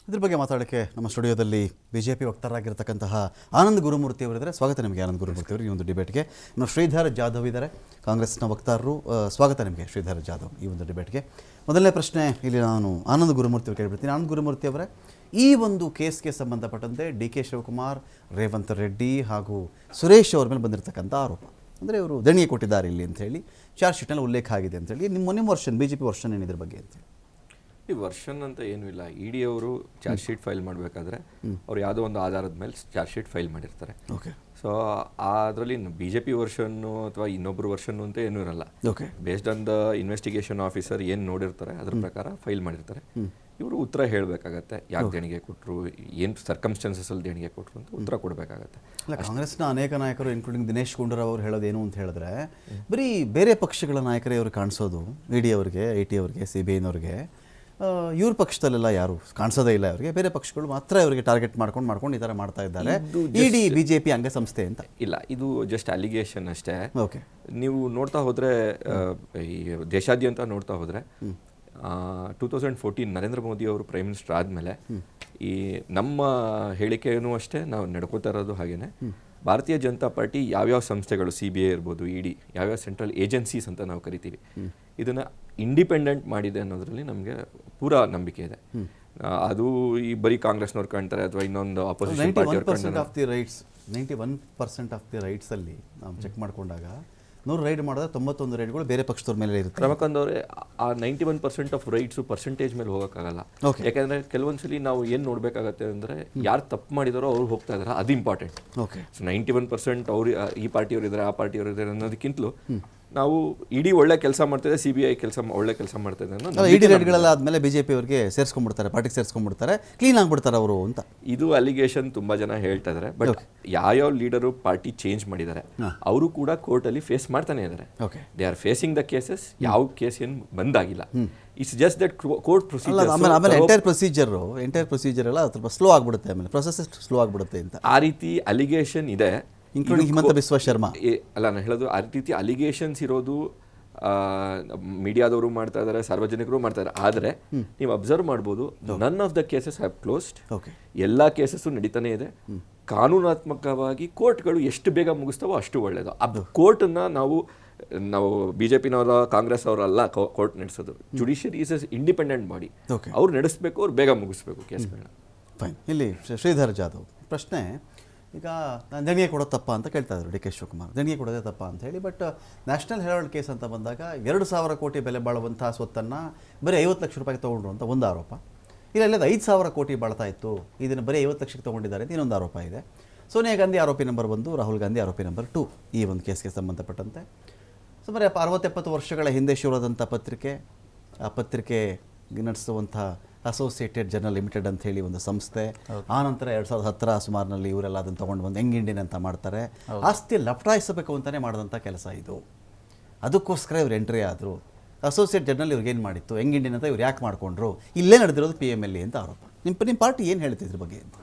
ಇದ್ರ ಬಗ್ಗೆ ಮಾತಾಡೋಕ್ಕೆ ನಮ್ಮ ಸ್ಟುಡಿಯೋದಲ್ಲಿ ಬಿಜೆಪಿ ವಕ್ತಾರರಾಗಿರ್ತಕ್ಕಂತಹ ಆನಂದ್ ಗುರುಮೂರ್ತಿ ಅವರಿದ್ದಾರೆ. ಸ್ವಾಗತ ನಿಮಗೆ ಆನಂದ್ ಗುರುಮೂರ್ತಿ ಅವರು ಈ ಒಂದು ಡಿಬೇಟ್ಗೆ. ನಮ್ಮ ಶ್ರೀಧರ್ ಜಾಧವ್ ಇದ್ದಾರೆ, ಕಾಂಗ್ರೆಸ್ನ ವಕ್ತಾರರು. ಸ್ವಾಗತ ನಿಮಗೆ ಶ್ರೀಧರ್ ಜಾಧವ್ ಈ ಒಂದು ಡಿಬೇಟ್ಗೆ. ಮೊದಲನೇ ಪ್ರಶ್ನೆ ಇಲ್ಲಿ ನಾನು ಆನಂದ್ ಗುರುಮೂರ್ತಿ ಅವರು ಕೇಳಿಬಿಡ್ತೀನಿ. ಆನಂದ್ ಗುರುಮೂರ್ತಿ ಅವರೇ, ಈ ಒಂದು ಕೇಸ್ಗೆ ಸಂಬಂಧಪಟ್ಟಂತೆ ಡಿ ಕೆ ಶಿವಕುಮಾರ್, ರೇವಂತ್ ರೆಡ್ಡಿ ಹಾಗೂ ಸುರೇಶ್ ಅವ್ರ ಮೇಲೆ ಬಂದಿರತಕ್ಕಂಥ ಆರೋಪ ಅಂದರೆ ಇವರು ದೇಣಿಗೆ ಕೊಟ್ಟಿದ್ದಾರೆ ಇಲ್ಲಿ ಅಂಥೇಳಿ ಚಾರ್ಜ್ ಶೀಟ್ನಲ್ಲಿ ಉಲ್ಲೇಖ ಆಗಿದೆ ಅಂತೇಳಿ ನಿಮ್ಮ version B J P version ಏನಿದ್ರ ಬಗ್ಗೆ ಅಂತೇಳಿ? ಈ ವರ್ಷನ್ ಅಂತ ಏನೂ ಇಲ್ಲ. ಇಡಿ ಅವರು ಚಾರ್ಜ್ ಶೀಟ್ ಫೈಲ್ ಮಾಡಬೇಕಾದ್ರೆ ಅವ್ರು ಯಾವುದೋ ಒಂದು ಆಧಾರದ ಮೇಲೆ ಚಾರ್ಜ್ ಶೀಟ್ ಫೈಲ್ ಮಾಡಿರ್ತಾರೆ. ಓಕೆ. ಸೊ ಅದರಲ್ಲಿ ಬಿ ಜೆ ಪಿ ವರ್ಷನ್ನು ಅಥವಾ ಇನ್ನೊಬ್ಬರು ವರ್ಷನ್ನು ಅಂತ ಏನೂ ಇರಲ್ಲ. Okay. Based on the investigation officer ಏನು ನೋಡಿರ್ತಾರೆ ಅದ್ರ ಪ್ರಕಾರ ಫೈಲ್ ಮಾಡಿರ್ತಾರೆ. ಇವರು ಉತ್ತರ ಹೇಳಬೇಕಾಗತ್ತೆ, ಯಾಕೆ ದೇಣಿಗೆ ಕೊಟ್ಟರು, ಏನು ಸರ್ಕಮ್ಸ್ಟೆನ್ಸಸಲ್ಲಿ ದೇಣಿಗೆ ಕೊಟ್ಟರು ಅಂತ ಉತ್ತರ ಕೊಡಬೇಕಾಗತ್ತೆ. ಇಲ್ಲ, ಕಾಂಗ್ರೆಸ್ನ ಅನೇಕ ನಾಯಕರು ಇನ್ಕ್ಲೂಡಿಂಗ್ ದಿನೇಶ್ ಗುಂಡೂರಾವ್ ಅವರು ಹೇಳೋದೇನು ಅಂತ ಹೇಳಿದ್ರೆ, ಬರೀ ಬೇರೆ ಪಕ್ಷಗಳ ನಾಯಕರೇ ಅವರು ಕಾಣಿಸೋದು, ಇ ಡಿ ಅವ್ರಿಗೆ, ಐ ಟಿ ಅವ್ರಿಗೆ, ಸಿ ಬಿ ಐನವ್ರಿಗೆ. ಇವ್ರ ಪಕ್ಷದಲ್ಲೆಲ್ಲ ಯಾರು ಕಾಣಿಸೋದೇ ಇಲ್ಲ ಅವರಿಗೆ, ಬೇರೆ ಪಕ್ಷಗಳು ಮಾತ್ರ ಇವರಿಗೆ ಟಾರ್ಗೆಟ್ ಮಾಡ್ಕೊಂಡು ಈ ಥರ ಮಾಡ್ತಾ ಇದ್ದಾರೆ. ಇಡಿ ಬಿ ಜೆ ಪಿ ಅಂಗಸಂಸ್ಥೆ ಅಂತ ಇಲ್ಲ, ಇದು ಜಸ್ಟ್ ಅಲಿಗೇಷನ್ ಅಷ್ಟೇ. ಓಕೆ. ನೀವು ನೋಡ್ತಾ ಹೋದರೆ ಈ ದೇಶಾದ್ಯಂತ ನೋಡ್ತಾ ಹೋದರೆ 2014 ನರೇಂದ್ರ ಮೋದಿ ಅವರು ಪ್ರೈಮ್ ಮಿನಿಸ್ಟರ್ ಆದಮೇಲೆ ಈ ನಮ್ಮ ಹೇಳಿಕೆಯೂ ಅಷ್ಟೇ ನಾವು ನಡ್ಕೋತಾ ಇರೋದು ಹಾಗೇನೆ. ಭಾರತೀಯ ಜನತಾ ಪಾರ್ಟಿ ಯಾವ್ಯಾವ ಸಂಸ್ಥೆಗಳು, ಸಿ ಬಿ ಐ ಇರ್ಬೋದು, ಇ ಡಿ, ಯಾವ್ಯಾವ ಸೆಂಟ್ರಲ್ ಏಜೆನ್ಸೀಸ್ ಅಂತ ನಾವು ಕರಿತೀವಿ, ಇದನ್ನು ಇಂಡಿಪೆಂಡೆಂಟ್ ಮಾಡಿದೆ ಅನ್ನೋದ್ರಲ್ಲಿ ನಮಗೆ ಪೂರಾ ನಂಬಿಕೆ ಇದೆ. ಅದು ಈ ಬರೀ ಕಾಂಗ್ರೆಸ್ನವ್ರು ಕಾಣ್ತಾರೆ ಅಥವಾ ಇನ್ನೊಂದು ಅಪೋಸಿಷನ್ ಪಾರ್ಟಿ 91% ಆಫ್ ದಿ ರೈಟ್ಸಲ್ಲಿ ನಾವು ಚೆಕ್ ಮಾಡಿಕೊಂಡಾಗ 100 ರೈಡ್ ಮಾಡಿದ್ರೆ 91 ರೈಡ್ಗಳು ಬೇರೆ ಪಕ್ಷದವ್ರ ಮೇಲೆ ಇರುತ್ತೆ. ರಮಕಾಂತ್ ಅವರೇ, ಆ 91% ಆಫ್ ರೈಟ್ಸು ಪರ್ಸೆಂಟೇಜ್ ಮೇಲೆ ಹೋಗೋಕ್ಕಾಗಲ್ಲ. ಯಾಕಂದರೆ ಕೆಲವೊಂದ್ಸಲಿ ನಾವು ಏನು ನೋಡಬೇಕಾಗತ್ತೆ ಅಂದರೆ ಯಾರು ತಪ್ಪು ಮಾಡಿದಾರೋ ಅವ್ರು ಹೋಗ್ತಾ ಇದಾರೆ, ಅದು ಇಂಪಾರ್ಟೆಂಟ್. ಓಕೆ. ಸೊ 91% ಅವ್ರು ಈ ಪಾರ್ಟಿಯವರು ಇದ್ದಾರೆ, ಆ ಪಾರ್ಟಿಯವರು ಇದ್ದಾರೆ ಅನ್ನೋದಕ್ಕಿಂತಲೂ ನಾವು ಇಡೀ ಒಳ್ಳೆ ಕೆಲಸ ಮಾಡ್ತಿದೆ, ಸಿ ಬಿ ಐ ಒಳ್ಳೆ ಕೆಲಸ ಮಾಡ್ತಿದೆ ಅನ್ನೋ ಇಡಿ ರೈಡ್ಗಳೆಲ್ಲ ಆದಮೇಲೆ ಬಿ ಜೆ ಪಿ ಅವರಿಗೆ ಸೇರಿಸ್ಕೊಂಡ್ಬಿಡ್ತಾರೆ, ಪಾರ್ಟಿಗೆ ಸೇರಿಸ್ಕೊಂಡ್ಬಿಡ್ತಾರೆ, ಕ್ಲೀನ್ ಆಗ್ಬಿಡ್ತಾರೆ ಅವರು ಅಂತ ಇದು ಅಲಿಗೇಷನ್ ತುಂಬ ಜನ ಹೇಳ್ತಾ ಇದ್ದಾರೆ. ಬಟ್ ಯಾವ್ಯಾವ ಲೀಡರು ಪಾರ್ಟಿ ಚೇಂಜ್ ಮಾಡಿದ್ದಾರೆ ಅವರು ಕೂಡ ಕೋರ್ಟಲ್ಲಿ ಫೇಸ್ ಮಾಡ್ತಾನೆ ಇದ್ದಾರೆ. They are facing the cases. ಯಾವ ಕೇಸ್ ಏನು ಬಂದಾಗಿಲ್ಲ. It's just that court procedure. ಆಮೇಲೆ ಎಂಟೈರ್ ಪ್ರೊಸೀಜರ್ ಎಲ್ಲ ಸ್ವಲ್ಪ ಸ್ಲೋ ಆಗ್ಬಿಡುತ್ತೆ, ಆಮೇಲೆ ಪ್ರೊಸೆಸ್ ಸ್ಲೋ ಆಗ್ಬಿಡುತ್ತೆ ಅಂತ ಆ ರೀತಿ ಅಲಿಗೇಷನ್ ಇದೆ. ಇನ್ಕ್ಲೂಡಿಂಗ್ ಹಿಮಂತ ಬಿಸ್ವಾ ಶರ್ಮಾ ಅಲ್ಲ, ನಾನು ಹೇಳೋದು ಆ ರೀತಿ ಅಲಿಗೇಷನ್ಸ್ ಇರೋದು ಮೀಡಿಯಾದವರು ಮಾಡ್ತಾ ಇದ್ದಾರೆ, ಸಾರ್ವಜನಿಕರು ಮಾಡ್ತಾ ಇದ್ದಾರೆ. ಆದರೆ ನೀವು ಅಬ್ಸರ್ವ್ ಮಾಡ್ಬೋದು, none of the cases have closed. ಎಲ್ಲ ಕೇಸಸ್ಸು ನಡೀತಾನೆ ಇದೆ. ಕಾನೂನಾತ್ಮಕವಾಗಿ ಕೋರ್ಟ್ಗಳು ಎಷ್ಟು ಬೇಗ ಮುಗಿಸ್ತಾವೋ ಅಷ್ಟು ಒಳ್ಳೆಯದು. ಆ ಕೋರ್ಟನ್ನು ನಾವು ಬಿ ಜೆ ಪಿನವರ, ಕಾಂಗ್ರೆಸ್ ಅವರಲ್ಲ ಕೋರ್ಟ್ ನಡೆಸೋದು. Judiciary is a independent body. ಅವ್ರು ನಡೆಸಬೇಕು, ಅವ್ರು ಬೇಗ ಮುಗಿಸ್ಬೇಕು ಕೇಸ್ಗಳನ್ನ. ಫೈನ್. ಇಲ್ಲಿ ಶ್ರೀಧರ್ ಜಾಧವ್ ಪ್ರಶ್ನೆ, ಈಗ ದೇಣಿಗೆ ಕೊಡೋದು ತಪ್ಪ ಅಂತ ಕೇಳ್ತಾ ಇದ್ರು ಡಿ ಕೆ ಶಿವಕುಮಾರ್, ದೇಣಿಗೆ ಕೊಡೋದೇ ತಪ್ಪ ಅಂತ ಹೇಳಿ. ಬಟ್ ನ್ಯಾಷನಲ್ ಹೆರಾಲ್ಡ್ ಕೇಸ್ ಅಂತ ಬಂದಾಗ 2,000 ಕೋಟಿ ಬೆಲೆ ಬಾಳುವಂಥ ಸ್ವತ್ತನ್ನು ಬರೀ 50 ಲಕ್ಷ ರೂಪಾಯಿಗೆ ತೊಗೊಂಡ್ರು ಅಂತ ಒಂದು ಆರೋಪ. ಇಲ್ಲ 5,000 ಕೋಟಿ ಬಾಳ್ತಾ ಇತ್ತು, ಇದನ್ನು ಬರೀ 50 ಲಕ್ಷಕ್ಕೆ ತೊಗೊಂಡಿದ್ದಾರೆ ಅಂತ ಇನ್ನೊಂದು ಆರೋಪ ಇದೆ. ಸೋನಿಯಾ ಗಾಂಧಿ ಆರೋಪಿ ನಂಬರ್ 1, ರಾಹುಲ್ ಗಾಂಧಿ ಆರೋಪಿ ನಂಬರ್ 2 ಈ ಒಂದು ಕೇಸ್ಗೆ ಸಂಬಂಧಪಟ್ಟಂತೆ. ಸುಮಾರು 60-70 ವರ್ಷಗಳ ಹಿಂದೆ ಶುರುವಾದಂಥ ಪತ್ರಿಕೆ, ಆ ಪತ್ರಿಕೆ ನಡೆಸುವಂಥ ಅಸೋಸಿಯೇಟೆಡ್ ಜರ್ನಲ್ ಲಿಮಿಟೆಡ್ ಅಂತ ಹೇಳಿ ಒಂದು ಸಂಸ್ಥೆ. ಆನಂತರ 2010 ಸುಮಾರಿನಲ್ಲಿ ಇವರೆಲ್ಲ ಅದನ್ನು ತೊಗೊಂಡು ಬಂದು ಯಂಗ್ ಇಂಡಿಯನ್ ಅಂತ ಮಾಡ್ತಾರೆ. ಆಸ್ತಿ ಲಪಟಾಯಿಸಬೇಕು ಅಂತಲೇ ಮಾಡಿದಂಥ ಕೆಲಸ ಇದು. ಅದಕ್ಕೋಸ್ಕರ ಇವ್ರು ಎಂಟ್ರಿ ಆದರು. ಅಸೋಸಿಯೇಟ್ ಜರ್ನಲ್ ಇವ್ರಿಗೇನು ಮಾಡಿತ್ತು, ಯಂಗ್ ಇಂಡಿಯನ್ ಅಂತ ಇವ್ರು ಯಾಕೆ ಮಾಡಿಕೊಂಡ್ರು, ಇಲ್ಲೇ ನಡೆದಿರೋದು PMLA ಅಂತ ಆರೋಪ. ನಿಮ್ಮ ಪಾರ್ಟಿ ಏನು ಹೇಳ್ತಿದ್ರ ಬಗ್ಗೆ ಅಂತ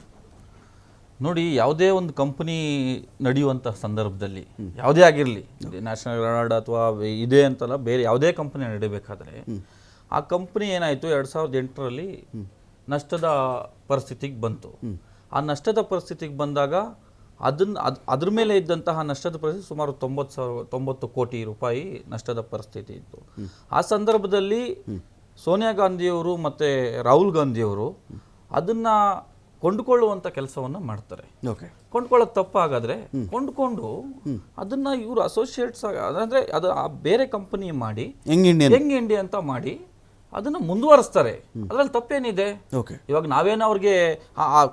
ನೋಡಿ. ಯಾವುದೇ ಒಂದು ಕಂಪನಿ ನಡೆಯುವಂಥ ಸಂದರ್ಭದಲ್ಲಿ ಯಾವುದೇ ಆಗಿರಲಿ, ನ್ಯಾಷನಲ್ ಹೆರಾಲ್ಡ್ ಅಥವಾ ಇದೆ ಅಂತಲ್ಲ, ಬೇರೆ ಯಾವುದೇ ಕಂಪನಿ ನಡೀಬೇಕಾದ್ರೆ ಆ ಕಂಪ್ನಿ ಏನಾಯಿತು, 2008ರಲ್ಲಿ ನಷ್ಟದ ಪರಿಸ್ಥಿತಿಗೆ ಬಂತು. ಆ ನಷ್ಟದ ಪರಿಸ್ಥಿತಿಗೆ ಬಂದಾಗ ಅದ್ರ ಮೇಲೆ ಇದ್ದಂತಹ ನಷ್ಟದ ಪರಿಸ್ಥಿತಿ ಸುಮಾರು 90 ಕೋಟಿ ರೂಪಾಯಿ ನಷ್ಟದ ಪರಿಸ್ಥಿತಿ ಇತ್ತು. ಆ ಸಂದರ್ಭದಲ್ಲಿ ಸೋನಿಯಾ ಗಾಂಧಿಯವರು ಮತ್ತು ರಾಹುಲ್ ಗಾಂಧಿಯವರು ಅದನ್ನು ಕೊಂಡುಕೊಳ್ಳುವಂಥ ಕೆಲಸವನ್ನು ಮಾಡ್ತಾರೆ. ಕೊಂಡ್ಕೊಳ್ಳೋದು ತಪ್ಪಾಗಾದರೆ ಕೊಂಡ್ಕೊಂಡು ಅದನ್ನು ಇವರು ಅಸೋಸಿಯೇಟ್ಸ್ ಅಂದರೆ ಅದು ಬೇರೆ ಕಂಪನಿ ಮಾಡಿ ಯಂಗ್ ಇಂಡಿಯಾ ಅಂತ ಮಾಡಿ ಅದನ್ನು ಮುಂದುವರಿಸ್ತಾರೆ. ಅದ್ರಲ್ಲಿ ತಪ್ಪೇನಿದೆ? ಇವಾಗ ನಾವೇನೋ ಅವ್ರಿಗೆ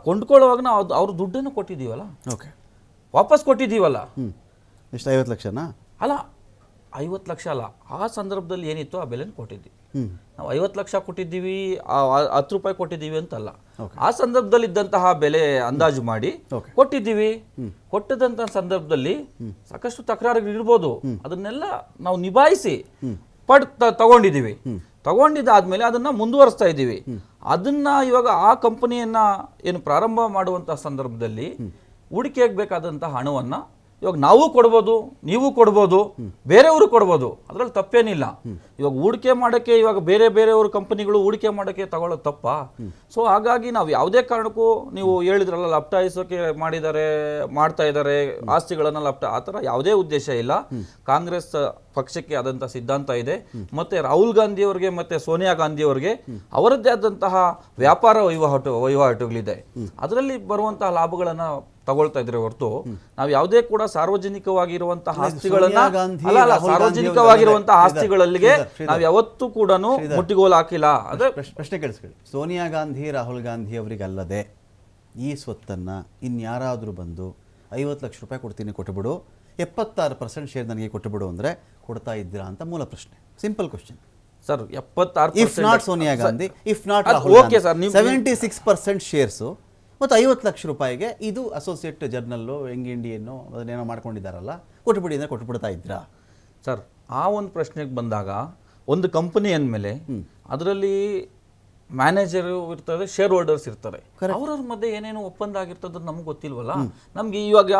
ಕೊಂಡ್ಕೊಳ್ಳುವಾಗ ನಾವು ಅವ್ರ ದುಡ್ಡನ್ನು ಕೊಟ್ಟಿದ್ದೀವಲ್ಲ, ವಾಪಸ್ ಕೊಟ್ಟಿದ್ದೀವಲ್ಲ. ಎಷ್ಟು, 50 ಲಕ್ಷನಾ? ಅಲ್ಲ, 50 ಲಕ್ಷ ಅಲ್ಲ. ಆ ಸಂದರ್ಭದಲ್ಲಿ ಏನಿತ್ತು ಆ ಬೆಲೆನ ಕೊಟ್ಟಿದ್ವಿ ನಾವು. 50 ಲಕ್ಷ ಕೊಟ್ಟಿದ್ದೀವಿ, 10 ರೂಪಾಯಿ ಕೊಟ್ಟಿದ್ದೀವಿ ಅಂತಲ್ಲ. ಆ ಸಂದರ್ಭದಲ್ಲಿ ಇದ್ದಂತಹ ಬೆಲೆ ಅಂದಾಜು ಮಾಡಿ ಕೊಟ್ಟಿದ್ದೀವಿ. ಕೊಟ್ಟದಂತಹ ಸಂದರ್ಭದಲ್ಲಿ ಸಾಕಷ್ಟು ತಕರಾರುಗಳು ಇರ್ಬೋದು, ಅದನ್ನೆಲ್ಲ ನಾವು ನಿಭಾಯಿಸಿ ತಗೊಂಡಿದ್ದೀವಿ. ತಗೊಂಡಿದ್ದಾದ್ಮೇಲೆ ಅದನ್ನ ಮುಂದುವರಿಸ್ತಾ ಇದ್ದೀವಿ. ಅದನ್ನ ಇವಾಗ ಆ ಕಂಪನಿಯನ್ನ ಏನು ಪ್ರಾರಂಭ ಮಾಡುವಂತಹ ಸಂದರ್ಭದಲ್ಲಿ ಹೂಡಿಕೆಗೆ ಬೇಕಾದಂತಹ ಹಣವನ್ನ ಇವಾಗ ನಾವು ಕೊಡ್ಬೋದು, ನೀವು ಕೊಡ್ಬೋದು, ಬೇರೆಯವರು ಕೊಡ್ಬೋದು, ಅದರಲ್ಲಿ ತಪ್ಪೇನಿಲ್ಲ. ಇವಾಗ ಹೂಡಿಕೆ ಮಾಡೋಕ್ಕೆ ಇವಾಗ ಬೇರೆಯವರು ಕಂಪನಿಗಳು ಹೂಡಿಕೆ ಮಾಡೋಕ್ಕೆ ತಗೊಳ್ಳೋದು ತಪ್ಪಾ? ಸೊ ಹಾಗಾಗಿ ನಾವು ಯಾವುದೇ ಕಾರಣಕ್ಕೂ ನೀವು ಹೇಳಿದ್ರಲ್ಲ ಲಪ್ಟಾಯಿಸೋಕೆ ಮಾಡ್ತಾ ಇದ್ದಾರೆ ಆಸ್ತಿಗಳನ್ನ ಆ ಥರ ಯಾವುದೇ ಉದ್ದೇಶ ಇಲ್ಲ. ಕಾಂಗ್ರೆಸ್ ಪಕ್ಷಕ್ಕೆ ಆದಂತಹ ಸಿದ್ಧಾಂತ ಇದೆ. ಮತ್ತೆ ರಾಹುಲ್ ಗಾಂಧಿ ಅವರಿಗೆ ಮತ್ತೆ ಸೋನಿಯಾ ಗಾಂಧಿ ಅವರಿಗೆ ಅವರದ್ದೇ ಆದಂತಹ ವ್ಯಾಪಾರ ವಹಿವಾಟುಗಳಿದೆ. ಅದರಲ್ಲಿ ಬರುವಂತಹ ಲಾಭಗಳನ್ನ ತಗೊಳ್ತಾ ಇದ್ರೆ ಹೊರತು ನಾವು ಯಾವುದೇ ಕೂಡ ಸಾರ್ವಜನಿಕವಾಗಿರುವಂತಹ ಆಸ್ತಿಗಳನ್ನ ಸಾರ್ವಜನಿಕವಾಗಿರುವಂತಹ ಆಸ್ತಿಗಳಲ್ಲಿಗೆ ನಾವು ಯಾವತ್ತೂ ಕೂಡ ಮುಟ್ಟಿಗೋಲು ಹಾಕಿಲ್ಲ. ಅದೇ ಪ್ರಶ್ನೆ ಕೇಳಿಸ್ಕೊಳ್ಳಿ. ಸೋನಿಯಾ ಗಾಂಧಿ ರಾಹುಲ್ ಗಾಂಧಿ ಅವರಿಗಲ್ಲದೆ ಈ ಸ್ವತ್ತನ್ನು ಇನ್ಯಾರಾದರೂ ಬಂದು 50 ಲಕ್ಷ ರೂಪಾಯಿ ಕೊಡ್ತೀನಿ ಕೊಟ್ಟುಬಿಡು, 76% ಶೇರ್ ನನಗೆ ಕೊಟ್ಟುಬಿಡು ಅಂದರೆ ಕೊಡ್ತಾ ಇದ್ದೀರಾ ಅಂತ ಮೂಲ ಪ್ರಶ್ನೆ. Simple question sir. 76% if not Sonia Gandhi, if not okay sir, 76% shares ಮತ್ತು 50 ಲಕ್ಷ ರೂಪಾಯಿಗೆ ಇದು ಅಸೋಸಿಯೇಟ್ ಜರ್ನಲ್ಲು ಯಂಗ್ ಇಂಡಿಯನ್ನು ಅದನ್ನೇನೋ ಮಾಡ್ಕೊಂಡಿದ್ದಾರಲ್ಲ, ಕೊಟ್ಟುಬಿಡಿ ಅಂದರೆ ಕೊಟ್ಟುಬಿಡ್ತಾ ಇದ್ದೀರಾ ಸರ್? ಆ ಒಂದು ಪ್ರಶ್ನೆಗೆ ಬಂದಾಗ ಒಂದು ಕಂಪನಿ ಅಂದಮೇಲೆ ಅದರಲ್ಲಿ ಮ್ಯಾನೇಜರ್ ಇರ್ತಾರೆ, ಶೇರ್ ಹೋಲ್ಡರ್ಸ್ ಇರ್ತಾರೆ. ಅವ್ರವ್ರ ಮಧ್ಯೆ ಏನೇನು ಒಪ್ಪಂದ ಆಗಿರ್ತದ ನಮ್ಗೆ ಗೊತ್ತಿಲ್ವಲ್ಲ. ನಮ್ಗೆ ಇವಾಗ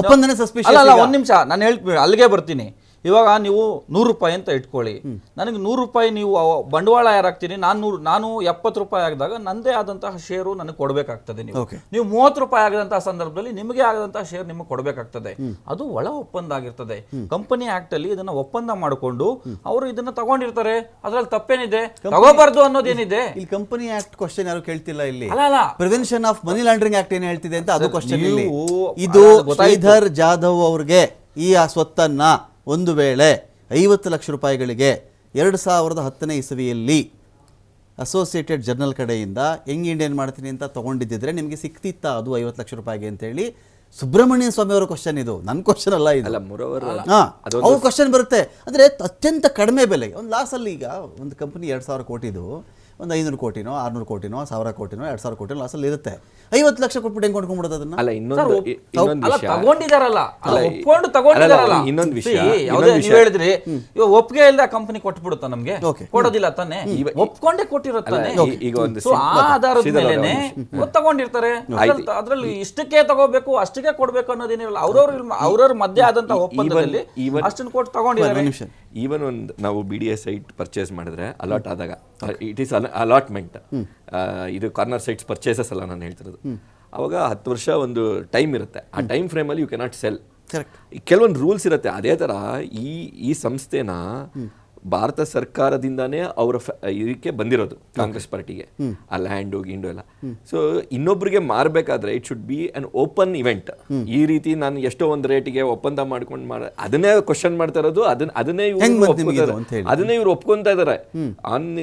ಒಪ್ಪಂದನೇ ಸಸ್ಪಿಷಿಯಸ್. ಅಲ್ಲ, ಒಂದು ನಿಮಿಷ ನಾನು ಅಲ್ಲಿಗೆ ಬರ್ತೀನಿ. ಇವಾಗ ನೀವು 100 ರೂಪಾಯಿ ಅಂತ ಇಟ್ಕೊಳ್ಳಿ. ನನಗೆ 100 ರೂಪಾಯಿ ನೀವು ಬಂಡವಾಳ ಯಾರಾಗ್ತೀನಿ, ನಾನು 70 ರೂಪಾಯಿ ಆಗಿದಾಗ ನಂದೇ ಆದಂತಹ ಶೇರು ನನಗೆ ಕೊಡಬೇಕಾಗ್ತದೆ. ನೀವು 30 ರೂಪಾಯಿ ಆಗದಂತಹ ಸಂದರ್ಭದಲ್ಲಿ ನಿಮಗೆ ಆಗದಂತಹ ಶೇರ್ ನಿಮಗೆ ಕೊಡಬೇಕಾಗ್ತದೆ. ಅದು ಒಳ ಒಪ್ಪಂದ ಆಗಿರ್ತದೆ. ಕಂಪನಿ ಆಕ್ಟ್ ಅಲ್ಲಿ ಇದನ್ನ ಒಪ್ಪಂದ ಮಾಡಿಕೊಂಡು ಅವರು ಇದನ್ನ ತಗೊಂಡಿರ್ತಾರೆ. ಅದ್ರಲ್ಲಿ ತಪ್ಪೇನಿದೆ? ತಗೋಬಾರ್ದು ಅನ್ನೋದೇನಿದೆ? ಇಲ್ಲಿ ಕಂಪನಿ ಆಕ್ಟ್ ಕ್ವಶನ್ ಯಾರು ಕೇಳ್ತಿಲ್ಲ. ಇಲ್ಲಿ ಅಲ್ಲ, prevention of money laundering act ಏನ್ ಹೇಳ್ತಿದೆ ಅಂತ ಅದು ಕ್ವಶನ್. ಇದು ಶ್ರೀಧರ್ ಜಾಧವ್ ಅವ್ರಿಗೆ ಈ ಸ್ವತ್ತನ್ನ ಒಂದು ವೇಳೆ 50 ಲಕ್ಷ ರೂಪಾಯಿಗಳಿಗೆ 2010ನೇ ಇಸವಿಯಲ್ಲಿ ಅಸೋಸಿಯೇಟೆಡ್ ಜರ್ನಲ್ ಕಡೆಯಿಂದ ಯಂಗ್ ಇಂಡಿಯನ್ ಮಾಡ್ತೀನಿ ಅಂತ ತೊಗೊಂಡಿದ್ದಿದ್ರೆ ನಿಮಗೆ ಸಿಕ್ತಿತ್ತಾ ಅದು 50 ಲಕ್ಷ ರೂಪಾಯಿಗೆ ಅಂತೇಳಿ? ಸುಬ್ರಹ್ಮಣ್ಯ ಸ್ವಾಮಿ ಅವರ ಕ್ವಶನ್ ಇದು, ನನ್ನ ಕ್ವಶನ್ ಅಲ್ಲ ಇದು. ಅವ್ರ ಕ್ವಶನ್ ಬರುತ್ತೆ. ಅಂದರೆ ಅತ್ಯಂತ ಕಡಿಮೆ ಬೆಲೆ ಒಂದು ಲಾಸಲ್ಲಿ. ಈಗ ಒಂದು ಕಂಪನಿ 2000 ಕೋಟಿದು ಒಂದು 500 ಕೋಟಿನೋ 600 ಕೋಟಿನೋ 1000 ಕೋಟಿನೋ 2000 ಕೋಟಿನೋ ಲಾಸಲ್ಲಿ ಇರುತ್ತೆ. 50 ಲಕ್ಷ ಕೊಟ್ಬಿಟ್ಟು ಹೆಂಗೆ ಕೊಂಡ್ಕೊಂಡ್ಬಿಡೋದು ಅದನ್ನ? ತಗೊಂಡಿದಾರಲ್ಲ, ಒಪ್ಕೊಂಡು ತಗೊಂಡಿದಾರಲ್ಲ. ನೀವು ಹೇಳಿದ್ರಿ ಇವಾಗ ಒಪ್ಪಿಗೆ ಇಲ್ಲದ ಕಂಪನಿ ಕೊಟ್ಬಿಡುತ್ತಾ ನಮ್ಗೆ? ಕೊಡೋದಿಲ್ಲ ತಾನೆ, ಒಪ್ಕೊಂಡೇ ಕೊಟ್ಟಿರುತ್ತಾನೆ. ಆ ಆಧಾರದ ಮೇಲೆ ತಗೊಂಡಿರ್ತಾರೆ. ಅದ್ರಲ್ಲಿ ಇಷ್ಟಕ್ಕೆ ತಗೋಬೇಕು ಅಷ್ಟಕ್ಕೆ ಕೊಡ್ಬೇಕು ಅನ್ನೋದೇನಿರಲ್ಲ. ಅವ್ರವ್ರ ಮಧ್ಯೆ ಆದಂತ ಒಪ್ಪಂದದಲ್ಲಿ ಅಷ್ಟನ್ನು ಕೊಟ್ಟು ತಗೊಂಡಿದ್ದಾರೆ. ಈವನ್ ಒಂದು ನಾವು BDA ಸೈಟ್ ಪರ್ಚೇಸ್ ಮಾಡಿದ್ರೆ ಅಲಾಟ್ ಆದಾಗ ಇಟ್ ಈಸ್ ಅಲಾಟ್ಮೆಂಟ್. ಇದು ಕಾರ್ನರ್ ಸೈಟ್ಸ್ ಪರ್ಚೇಸಸ್ ಅಲ್ಲ ನಾನು ಹೇಳ್ತಿರೋದು. ಅವಾಗ 10 ವರ್ಷ ಒಂದು ಟೈಮ್ ಇರುತ್ತೆ. ಆ ಟೈಮ್ ಫ್ರೇಮಲ್ಲಿ ಯು ಕೆನಾಟ್ ಸೆಲ್. ಕೆಲವೊಂದು ರೂಲ್ಸ್ ಇರುತ್ತೆ. ಅದೇ ಥರ ಈ ಸಂಸ್ಥೆನ ಭಾರತ ಸರ್ಕಾರದಿಂದಾನೇ ಅವರ ಇದಕ್ಕೆ ಬಂದಿರೋದು, ಕಾಂಗ್ರೆಸ್ ಪಾರ್ಟಿಗೆ, ಆ ಲ್ಯಾಂಡು ಗಿಂಡು ಎಲ್ಲ. ಸೊ ಇನ್ನೊಬ್ರಿಗೆ ಮಾರಬೇಕಾದ್ರೆ it should be an open event. ಈ ರೀತಿ ನಾನು ಎಷ್ಟೋ ಒಂದು ರೇಟಿಗೆ ಒಪ್ಪಂದ ಮಾಡ್ಕೊಂಡು ಅದನ್ನೇ ಕ್ವಶನ್ ಮಾಡ್ತಾ ಇರೋದು. ಅದನ್ನೇ ಇವ್ರು ಒಪ್ಕೊಂತಾ ಇದಾರೆ.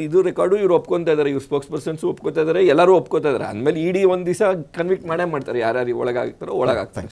ಇದು ರೆಕಾರ್ಡು ಇವ್ರು ಒಪ್ಕೊಂತಾ ಇದಾರೆ. ಇವ್ರು ಸ್ಪೋಕ್ಸ್ ಪರ್ಸನ್ಸ್ ಒಪ್ಕೋತಾ ಇದಾರೆ, ಎಲ್ಲರೂ ಒಪ್ಕೋತಾ ಇದಾರೆ. ಅಂದ್ಮೇಲೆ ಇಡೀ ಒಂದ್ ದಿವಸ ಕನ್ವಿಕ್ಟ್ ಮಾಡೇ ಮಾಡ್ತಾರೆ. ಯಾರ್ಯಾರು ಒಳಗಾಗ್ತಾರೋ ಒಳಗಾಗ್ತಾರೆ.